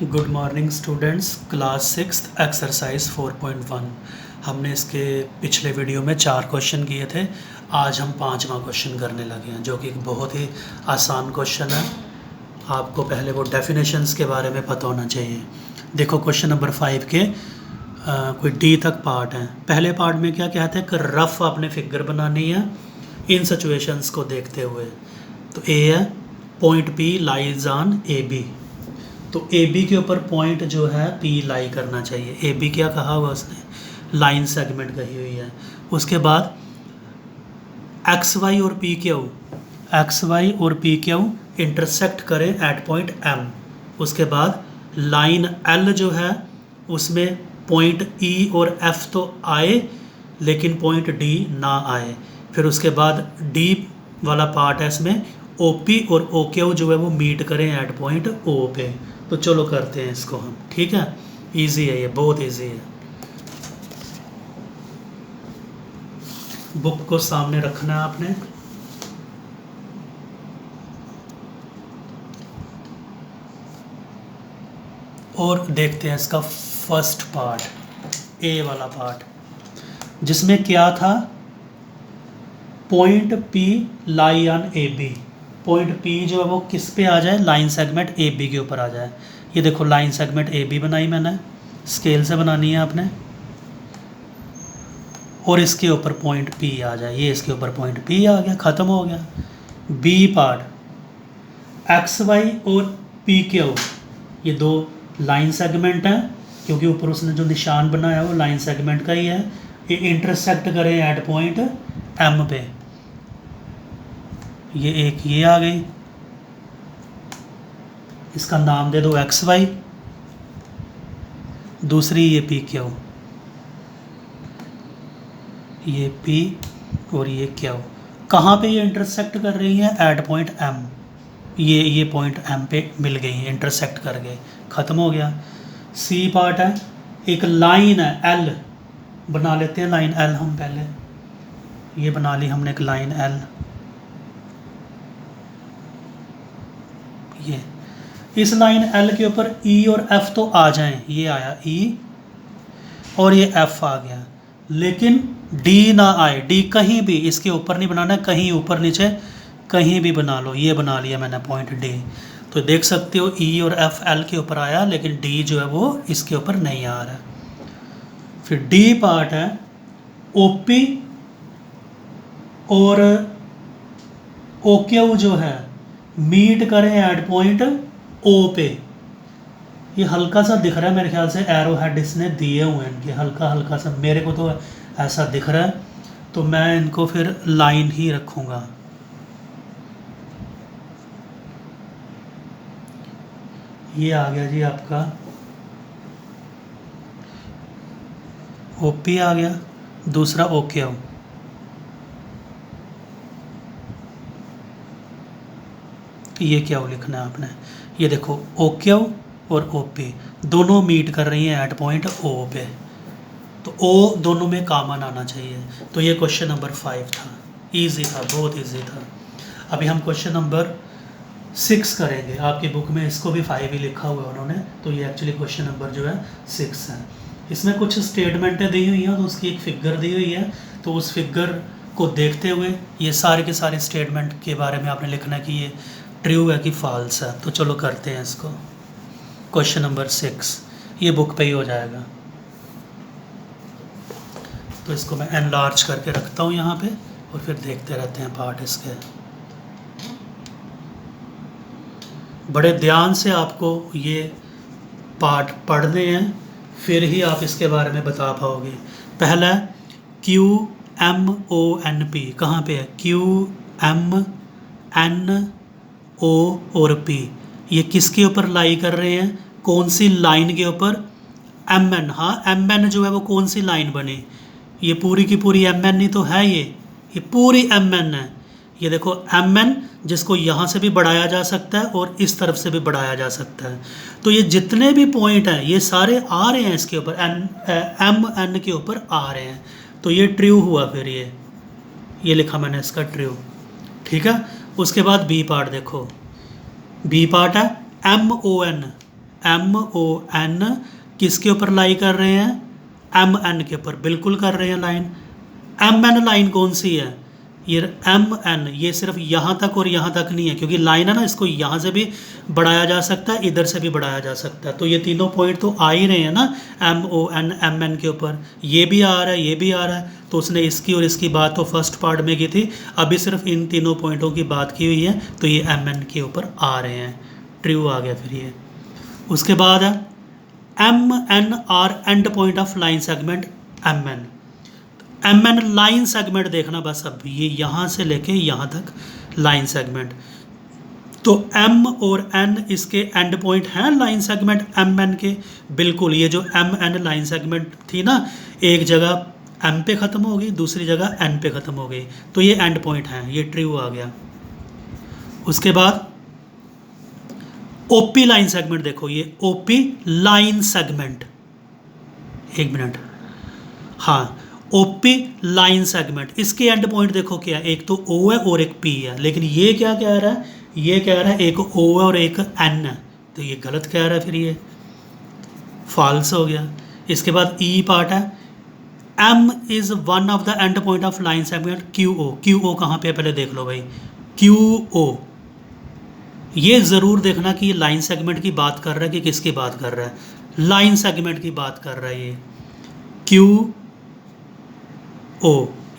Good morning students, class six exercise 4.1। हमने इसके पिछले वीडियो में 4 क्वेश्चन किए थे। आज हम 5वां क्वेश्चन करने लगे हैं, जो कि एक बहुत ही आसान क्वेश्चन है। आपको पहले वो डेफिनेशंस के बारे में पता होना चाहिए। देखो क्वेश्चन नंबर 5 के कोई डी तक पार्ट है। पहले पार्ट में क्या कहते हैं कि रफ आपने फिगर बनानी है इन सिचुएशंस को देखते हुए। तो ए है point P lies on A B, तो ए बी के ऊपर पॉइंट जो है पी लाई करना चाहिए। ए बी क्या कहा हुआ उसने, लाइन सेगमेंट कही हुई है। उसके बाद एक्स वाई और पी क्यू, एक्स वाई और पी क्यू इंटरसेक्ट करें एट पॉइंट एम। उसके बाद लाइन एल जो है उसमें पॉइंट ई और एफ तो आए लेकिन पॉइंट डी ना आए। फिर उसके बाद डी वाला पार्ट है, इसमें ओ पी और ओ क्यू जो है वो मीट करें एट पॉइंट ओ पे। तो चलो करते हैं इसको हम, ठीक है। इजी है, ये बहुत इजी है। बुक को सामने रखना है आपने। और देखते हैं इसका फर्स्ट पार्ट, ए वाला पार्ट, जिसमें क्या था, point P lie on A B. Point P जो है वो किस पे आ जाए, लाइन सेगमेंट ए बी के ऊपर आ जाए। ये देखो लाइन सेगमेंट ए बी बनाई मैंने, स्केल से बनानी है आपने, और इसके ऊपर पॉइंट पी आ जाए। ये इसके ऊपर पॉइंट पी आ गया, ख़त्म हो गया। बी पार्ट एक्स वाई और पी क्यू, ये दो लाइन सेगमेंट हैं, क्योंकि ऊपर उसने जो निशान बनाया वो लाइन सेगमेंट का ही है। ये इंटरसेक्ट करें एट पॉइंट एम पे। ये एक ये आ गई, इसका नाम दे दो एक्स वाई, दूसरी ये पी क्यू, ये पी और ये क्यू। कहाँ पे ये इंटरसेक्ट कर रही है, एट पॉइंट एम। ये पॉइंट एम पे मिल गई है, इंटरसेक्ट कर गए, ख़त्म हो गया। सी पार्ट है, एक लाइन है एल, बना लेते हैं लाइन एल हम पहले। ये बना ली हमने एक लाइन एल। ये इस लाइन एल के ऊपर ई और एफ तो आ जाएं, ये आया ई और ये एफ आ गया, लेकिन डी ना आए। डी कहीं भी इसके ऊपर नहीं बनाना है, कहीं ऊपर नीचे कहीं भी बना लो। ये बना लिया मैंने पॉइंट डी। तो देख सकते हो ई और एफ एल के ऊपर आया, लेकिन डी जो है वो इसके ऊपर नहीं आ रहा है। फिर डी पार्ट है ओ पी और ओ क्यू जो है मीट करें एट पॉइंट ओ पे। ये हल्का सा दिख रहा है, मेरे ख्याल से एरो हेड इसने दिए हुए हैं इनके, हल्का हल्का सा मेरे को तो ऐसा दिख रहा है। तो मैं इनको फिर लाइन ही रखूँगा। ये आ गया जी आपका ओ पी आ गया, दूसरा ओ क्यू। ये क्या लिखना है आपने, ये देखो ओ क्यू और ओ पी दोनों मीट कर रही हैं एट पॉइंट ओ पे। तो ओ दोनों में कॉमन आना चाहिए। तो ये क्वेश्चन नंबर 5 था, इजी था, बहुत इजी था। अभी हम क्वेश्चन नंबर 6 करेंगे। आपकी बुक में इसको भी 5 ही लिखा हुआ है उन्होंने, तो ये एक्चुअली क्वेश्चन नंबर जो है 6 है। इसमें कुछ स्टेटमेंटें दी हुई हैं, तो उसकी एक फिगर दी हुई है। तो उस फिगर को देखते हुए ये सारे के सारे स्टेटमेंट के बारे में आपने लिखना है कि ये ट्रू है कि फॉल्स है। तो चलो करते हैं इसको। क्वेश्चन नंबर 6 ये बुक पे ही हो जाएगा, तो इसको मैं एनलार्ज करके रखता हूँ यहाँ पे, और फिर देखते रहते हैं पार्ट इसके। बड़े ध्यान से आपको ये पार्ट पढ़ने हैं, फिर ही आप इसके बारे में बता पाओगे। पहला Q M O N P, कहाँ पे है, क्यू एम एन ओ और पी, ये किसके ऊपर लाई कर रहे हैं, कौन सी लाइन के ऊपर, एम एन। हाँ एम एन जो है वो कौन सी लाइन बनी, ये पूरी की पूरी एम एन ही तो है, ये पूरी एम एन है। ये देखो एम एन, जिसको यहाँ से भी बढ़ाया जा सकता है और इस तरफ से भी बढ़ाया जा सकता है। तो ये जितने भी पॉइंट हैं ये सारे आ रहे हैं इसके ऊपर, एम एन के ऊपर आ रहे हैं। तो ये ट्रू हुआ। फिर ये लिखा मैंने इसका ट्रू, ठीक है। उसके बाद बी पार्ट देखो, बी पार्ट है एम ओ एन, MON किसके ऊपर लाई कर रहे हैं? MN के ऊपर बिल्कुल कर रहे हैं लाइन। MN लाइन कौन सी है? ये MN, ये सिर्फ यहाँ तक और यहाँ तक नहीं है, क्योंकि लाइन है ना, इसको यहाँ से भी बढ़ाया जा सकता है, इधर से भी बढ़ाया जा सकता है। तो ये तीनों पॉइंट तो आ ही रहे हैं ना MON MN के ऊपर, ये भी आ रहा है, ये भी आ रहा है। तो उसने इसकी और इसकी बात तो फर्स्ट पार्ट में की थी, अभी सिर्फ इन तीनों पॉइंटों की बात की हुई है, तो ये MN के ऊपर आ रहे हैं। ट्रू आ गया फिर ये। उसके बाद है MN are end point of line segment MN। MN line segment देखना बस, अब ये यहाँ से लेके यहाँ तक लाइन सेगमेंट। तो M और N इसके एंड पॉइंट हैं लाइन सेगमेंट MN के, बिल्कुल। ये जो MN लाइन सेगमेंट थी ना, एक जगह M पे ख़त्म हो गई, दूसरी जगह N पे ख़त्म हो गई, तो ये एंड पॉइंट हैं, ये ट्रू आ गया। उसके बाद OP लाइन सेगमेंट देखो, ये OP लाइन सेगमेंट, एक मिनट, हाँ, OP लाइन सेगमेंट, इसके एंड पॉइंट देखो क्या है, एक तो O है और एक P है, लेकिन ये क्या कह रहा है? ये कह रहा है एक O है और एक N है, तो ये गलत कह रहा है, फिर ये फॉल्स हो गया। इसके बाद E पार्ट है, M is one of the end point of line segment QO। QO कहाँ पे है पहले देख लो भाई, QO, ये ज़रूर देखना कि ये लाइन सेगमेंट की बात कर रहा है कि किसकी बात कर रहा है? लाइन सेगमेंट की बात कर रहा है ये, QO,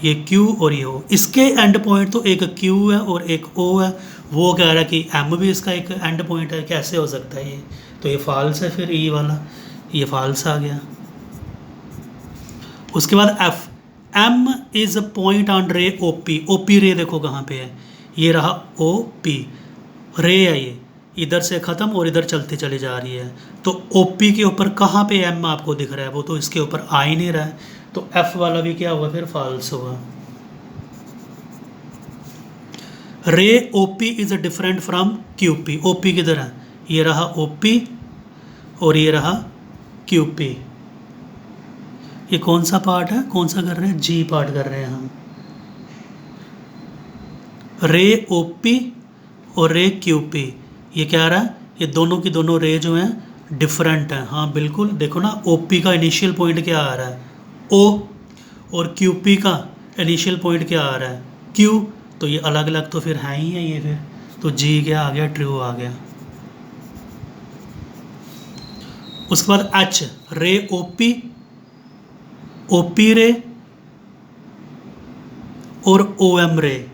ये Q और ये O, इसके एंड पॉइंट तो एक Q है और एक O है, वो कह रहा है कि M भी इसका एक एंड पॉइंट है, कैसे हो सकता है ये? तो ये फॉल्स है, फिर E वाला ये फॉल्स आ गया। उसके बाद F, M is point on रे OP। OP रे देखो कहाँ पे है, ये रहा OP रे है, ये इधर से ख़त्म और इधर चलती चली जा रही है, तो OP के ऊपर कहाँ पे M आपको दिख रहा है? वो तो इसके ऊपर आ ही नहीं रहा है, तो F वाला भी क्या हुआ, फिर फॉल्स हुआ। रे OP is different from QP। OP किधर है? ये रहा OP और ये रहा QP। ये कौन सा पार्ट है, कौन सा कर रहे हैं? G पार्ट कर रहे हैं हम। रे OP और रे QP, ये क्या रहा है? ये दोनों की दोनों रे जो हैं डिफरेंट हैं, हाँ बिल्कुल। देखो ना, OP का इनिशियल पॉइंट क्या आ रहा है? O, और QP का इनिशियल पॉइंट क्या आ रहा है? Q, तो ये अलग अलग तो फिर है ही है ये, फिर तो G क्या आ गया? ट्रू आ गया। उसके बाद H, रे OP रे और OM रे,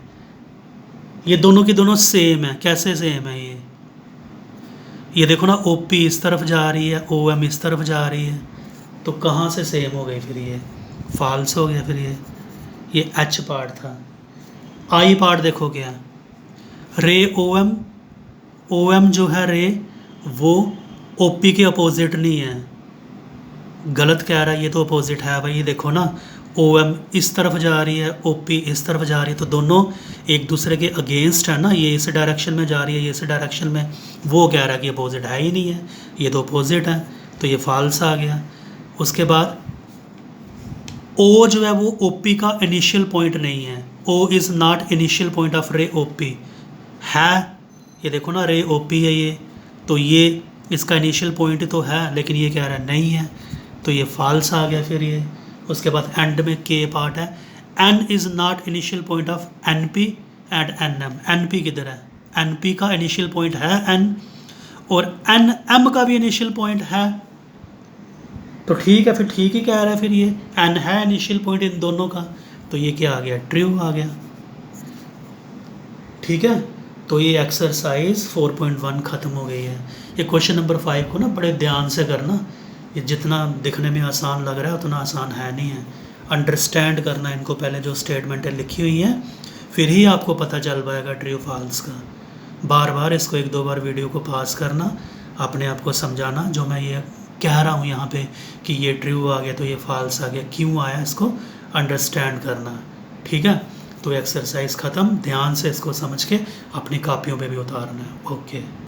ये दोनों की दोनों सेम है। कैसे सेम है? ये देखो ना, OP इस तरफ जा रही है, OM इस तरफ जा रही है, तो कहाँ से सेम हो गई? फिर ये फॉल्स हो गया। फिर ये H पार्ट था। I पार्ट देखो क्या, रे OM जो है रे, वो OP के अपोजिट नहीं है, गलत कह रहा है, ये तो अपोजिट है भाई। ये देखो ना, OM इस तरफ जा रही है, OP इस तरफ जा रही है, तो दोनों एक दूसरे के अगेंस्ट है ना, ये इस डायरेक्शन में जा रही है, ये इस डायरेक्शन में, वो कह रहा है कि अपोजिट है ही नहीं है, ये तो अपोजिट है, तो ये फॉल्स आ गया। उसके बाद O जो है वो OP का इनिशियल पॉइंट नहीं है, O is not initial point of रे OP है। ये देखो ना, रे OP है ये, तो ये इसका इनिशियल पॉइंट तो है, लेकिन ये कह रहा है नहीं है, तो ये फॉल्स आ गया फिर ये। उसके बाद एंड में K पार्ट है, N is not initial point of NP and NM। NP किधर है? NP का इनिशियल पॉइंट है N, और NM का भी इनिशियल पॉइंट है, तो ठीक है, फिर ठीक ही कह रहा है, फिर ये N है इनिशियल पॉइंट इन दोनों का, तो ये क्या आ गया? ट्रू आ गया। ठीक है, तो ये एक्सरसाइज 4.1 ख़त्म हो गई है। ये क्वेश्चन नंबर 5 को ना बड़े ध्यान से करना, ये जितना दिखने में आसान लग रहा है उतना आसान है नहीं है। अंडरस्टैंड करना इनको, पहले जो स्टेटमेंटें लिखी हुई हैं, फिर ही आपको पता चल पाएगा ट्रू फॉल्स का। बार बार इसको 1-2 बार वीडियो को पास करना, अपने आप को समझाना, जो मैं ये कह रहा हूँ यहाँ पे कि ये ट्रू आ गया तो ये फॉल्स आ गया, क्यों आया, इसको अंडरस्टैंड करना। ठीक है, तो एक्सरसाइज ख़त्म, ध्यान से इसको समझ के अपनी कॉपियों पे भी उतारना है। ओके।